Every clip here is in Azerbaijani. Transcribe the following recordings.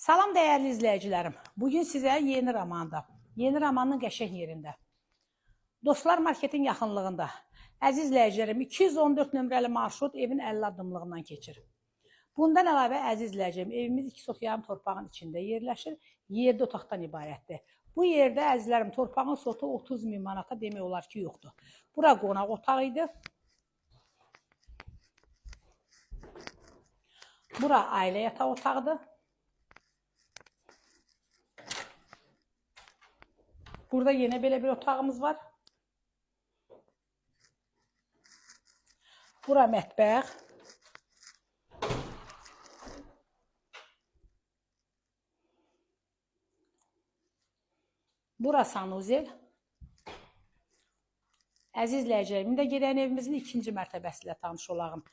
Salam dəyərli izləyicilərim. Bugün sizə yeni romanda, yeni romanın qəşəng yerində. Dostlar marketin yaxınlığında. Əziz izləyicilərim, 214 nömrəli marşrut evin 50 addımlığından keçir. Bundan əlavə əziz izləyicilərim, evimiz 2 sot yarım torpağın içində yerləşir, 7 otaqdan ibarətdir. Bu yerdə əzizlərim torpağın sotu 30.000 manata demək olar ki, yoxdur. Bura qonaq otağı idi. Bura ailə yataq otağıdır. Burada yenə belə bir otağımız var. Bura mətbəx. Bura sanuzel. Əziz izləyicilərim, indi gedən evimizin 2-ci mərtəbəsi ilə tanış olağım.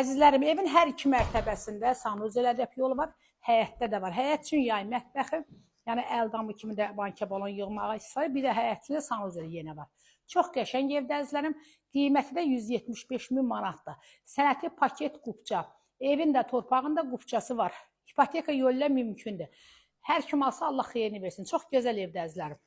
Əzizlərim, evin hər 2 mərtəbəsində sanuzel ədəb yolu var, həyətdə də var. Həyət üçün yay mətbəxi, yəni əldamı kimi də banka balon yığmağa istifadədir. Bir də həyətində sanuzel yenə var. Çox qəşəng evdə əzizlərim, qiyməti də 175.000 manatdır. Sənəti paket qupça, evin də torpağın da qupçası var. İpoteka yolla mümkündür. Hər kim alsa Allah xeyrini versin. Çox gözəl evdə əzizlərim.